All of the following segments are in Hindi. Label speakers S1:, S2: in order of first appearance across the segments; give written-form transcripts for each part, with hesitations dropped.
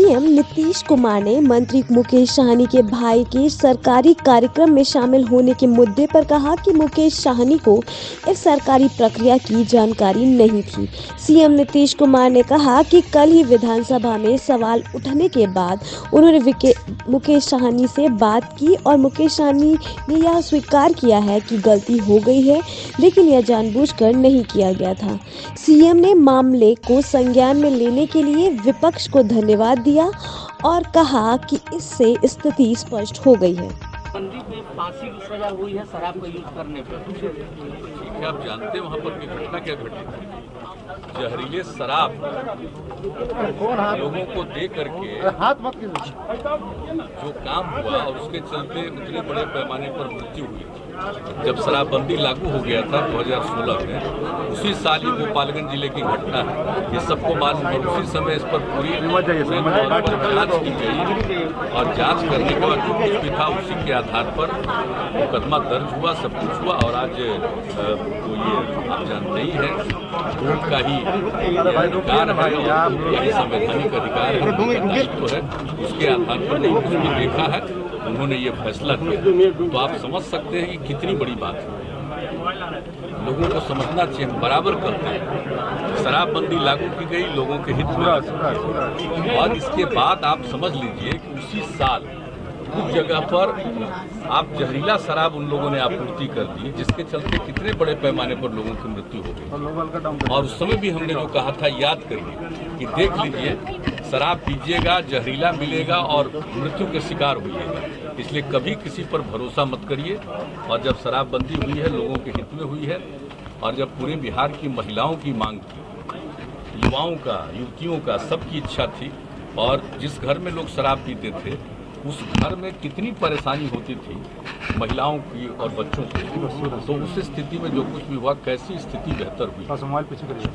S1: सीएम नीतीश कुमार ने मंत्री मुकेश साहनी के भाई के सरकारी कार्यक्रम में शामिल होने के मुद्दे पर कहा कि मुकेश साहनी को इस सरकारी प्रक्रिया की जानकारी नहीं थी। सीएम नीतीश कुमार ने कहा कि कल ही विधानसभा में सवाल उठने के बाद उन्होंने मुकेश साहनी से बात की और मुकेश साहनी ने यह स्वीकार किया है कि गलती हो गई है, लेकिन यह जानबूझकर नहीं किया गया था। सीएम ने मामले को संज्ञान में लेने के लिए विपक्ष को धन्यवाद दिया और कहा कि इससे स्थिति स्पष्ट हो गई है।
S2: बंदी पे फांसी की सजा हुई है शराब का यूज करने पर।
S3: ठीक है, आप जानते हैं वहाँ पर की घटना क्या घटी थी। जहरीले शराब लोगों को दे करके जो काम हुआ और उसके चलते उतने बड़े पैमाने पर मृत्यु हुई। जब शराबबंदी लागू हो गया था 2016 में, उसी साल ही गोपालगंज जिले की घटना है, ये सबको मालूम है। उसी समय इस पर पूरी जांच की गई और जांच करने के बाद जो कुछ भी था उसी के आधार पर मुकदमा दर्ज हुआ, सब कुछ हुआ। और आज वो ये आप जानते ही हैं, कोर्ट का ही अधिकार है, यही संवैधानिक अधिकार है, दायित्व है, उसके आधार पर उन्होंने देखा है, उन्होंने ये फैसला किया। तो आप समझ सकते हैं कि कितनी बड़ी बात है। लोगों को समझना चाहिए, हम बराबर करते हैं। शराबबंदी लागू की गई लोगों के हित में, और इसके बाद आप समझ लीजिए कि उसी साल कुछ जगह पर आप जहरीला शराब उन लोगों ने आपूर्ति कर दी, जिसके चलते कितने बड़े पैमाने पर लोगों की मृत्यु हो गई। और उस समय भी हमने जो कहा था, याद करिए कि देख लीजिए, शराब पीजिएगा, जहरीला मिलेगा और मृत्यु के शिकार होइएगा। इसलिए कभी किसी पर भरोसा मत करिए। और जब शराबबंदी हुई है, लोगों के हित में हुई है, और जब पूरे बिहार की महिलाओं की मांग थी, युवाओं का, युवतियों का, सबकी इच्छा थी, और जिस घर में लोग शराब पीते थे उस घर में कितनी परेशानी होती थी महिलाओं की और बच्चों की, तो उस स्थिति में जो कुछ भी हुआ, कैसी स्थिति बेहतर हुई।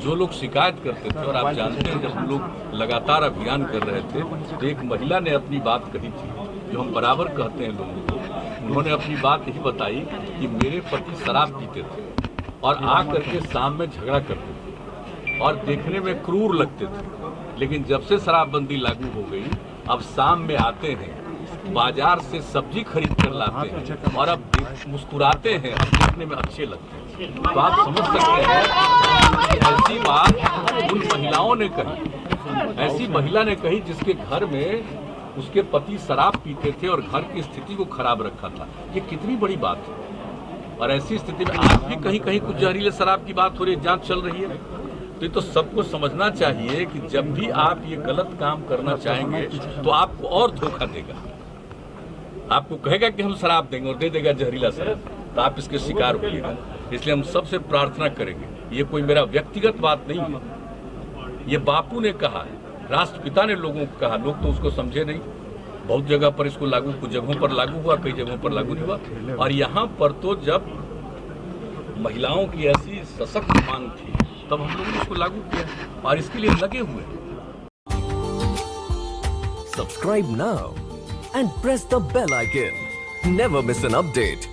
S3: जो लोग शिकायत करते थे, और आप जानते हैं जब हम लोग लगातार अभियान कर रहे थे, तो एक महिला ने अपनी बात कही थी, जो हम बराबर कहते हैं लोगों को। उन्होंने अपनी बात यही बताई कि मेरे पति शराब पीते थे और आ करके शाम में झगड़ा करते थे और देखने में क्रूर लगते थे, लेकिन जब से शराबबंदी लागू हो गई, अब शाम में आते हैं, बाजार से सब्जी खरीद कर लाते हैं और अब मुस्कुराते हैं, अब देखने में अच्छे लगते हैं। तो आप समझ सकते हैं, ऐसी बात उन महिलाओं ने कही, ऐसी महिला ने कही जिसके घर में उसके पति शराब पीते थे और घर की स्थिति को खराब रखा था। ये कितनी बड़ी बात है। और ऐसी स्थिति में आज भी कहीं कहीं कुछ जहरीले शराब की बात हो रही है, जांच चल रही है। तो सबको समझना चाहिए कि जब भी आप ये गलत काम करना चाहेंगे तो आपको और धोखा देगा। आपको कहेगा कि हम शराब देंगे और दे देगा जहरीला शराब, तो आप इसके शिकार होइएगा। इसलिए हम सबसे प्रार्थना करेंगे, ये कोई मेरा व्यक्तिगत बात नहीं है, ये बापू ने कहा है, राष्ट्रपिता ने लोगों को कहा, लोग तो उसको समझे नहीं। बहुत जगह पर इसको लागू, कुछ जगहों पर लागू हुआ, कई जगहों पर लागू नहीं हुआ। और यहाँ पर तो जब महिलाओं की ऐसी सशक्त मांग थी, तब हम लोगों ने इसको लागू किया और इसके लिए लगे हुए हैं।
S4: Subscribe now and press the bell icon. Never miss an update.